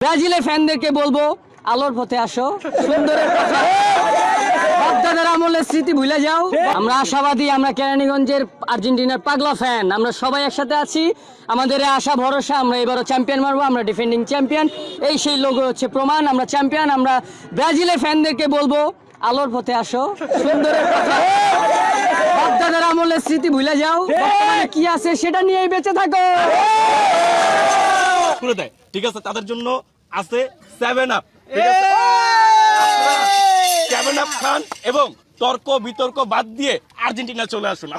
ব্রাজিলের ফ্যানদেরকে বলবো আলোর পথে আসো, সুন্দরের কথা বাপদাদার আমলের স্মৃতি ভুলে যাও। আমরা আশাবাদী, আমরা কেরানীগঞ্জের আর্জেন্টিনার পাগলা ফ্যান, আমরা সবাই একসাথে আছি। আমাদের আশা ভরসা, আমরা এবারও চ্যাম্পিয়ন মারবো, আমরা ডিফেন্ডিং চ্যাম্পিয়ন। এই সেই লোগো হচ্ছে প্রমাণ, আমরা চ্যাম্পিয়ন। আমরা ব্রাজিলের ফ্যানদেরকে বলবো আলোর পথে আসো, সুন্দরের কথা বাপদাদার আমলের স্মৃতি ভুলে যাও। বর্তমানে কি আছে সেটা নিয়েই বেঁচে থাকো। করে দেয়, ঠিক আছে, তাদের জন্য আছে 7 আপ, ঠিক আছে, 7 আপ খান এবং তর্ক বিতর্ক বাদ দিয়ে আর্জেন্টিনা চলে আসুন।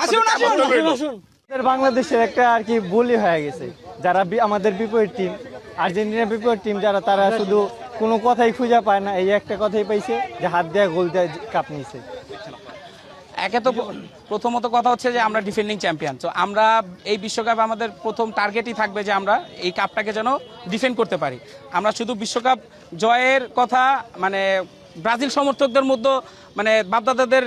বাংলাদেশের একটা আর কি বুলি হয়ে গেছে, যারা আমাদের বিপরীত টিম, আর্জেন্টিনার বিপরীত টিম যারা, তারা শুধু কোনো কথাই খুঁজে পায় না, এই একটা কথাই পাইছে যে হাত দেয়া গোল দেয়া কাপ নিছে। একে তো প্রথমত কথা হচ্ছে যে আমরা ডিফেন্ডিং চ্যাম্পিয়ন, তো আমরা এই বিশ্বকাপে আমাদের প্রথম টার্গেটই থাকবে যে আমরা এই কাপটাকে যেন ডিফেন্ড করতে পারি। আমরা শুধু বিশ্বকাপ জয়ের কথা মানে ব্রাজিল সমর্থকদের মধ্যে মানে বাপদাদাদের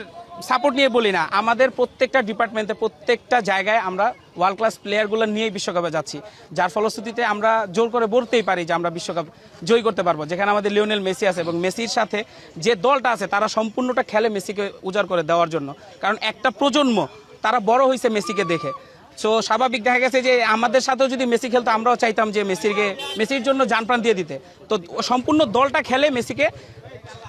সাপোর্ট নিয়ে বলি না, আমাদের প্রত্যেকটা ডিপার্টমেন্টে প্রত্যেকটা জায়গায় আমরা ওয়ার্ল্ড ক্লাস প্লেয়ারগুলো নিয়েই বিশ্বকাপে যাচ্ছি, যার ফলশ্রুতিতে আমরা জোর করে বলতেই পারি যে আমরা বিশ্বকাপ জয় করতে পারবো। যেখানে আমাদের লিওনেল মেসি আছে এবং মেসির সাথে যে দলটা আছে তারা সম্পূর্ণটা খেলে মেসিকে উজাড় করে দেওয়ার জন্য, কারণ একটা প্রজন্ম তারা বড় হয়েছে মেসিকে দেখে। সো স্বাভাবিক দেখা গেছে যে আমাদের সাথেও যদি মেসি খেলতো আমরাও চাইতাম যে মেসির জন্য জানপ্রাণ দিয়ে দিতে। তো সম্পূর্ণ দলটা খেলে মেসিকে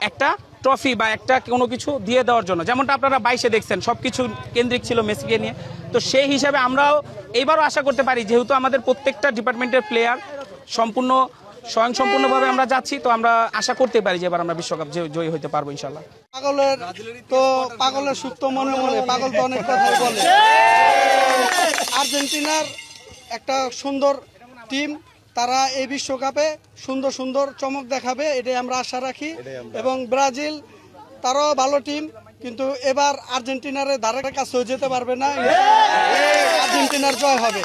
একটা ট্রফি বা একটা কোনো কিছু দিয়ে দেওয়ার জন্য, যেমনটা আপনারা 22-এ দেখছেন সব কিছু কেন্দ্রিক ছিল মেসিকে নিয়ে। তো সেই হিসাবে আমরাও এইবারও আশা করতে পারি, যেহেতু আমাদের প্রত্যেকটা ডিপার্টমেন্টের প্লেয়ার স্বয়ংসম্পূর্ণভাবে আমরা যাচ্ছি, তো আমরা আশা করতে পারি যে এবার আমরা বিশ্বকাপ জয়ী হতে পারবো ইনশাল্লাহ। পাগলের সুপ্ত মনে মনে পাগল তো অনেক কথাই বলে। আর্জেন্টিনার একটা সুন্দর টিম, তারা এই বিশ্বকাপে সুন্দর সুন্দর চমক দেখাবে, এটাই আমরা আশা রাখি। এবং ব্রাজিল তারাও ভালো টিম, কিন্তু এবার আর্জেন্টিনার ধারে কাছেও যেতে পারবে না। আর্জেন্টিনার জয় হবে।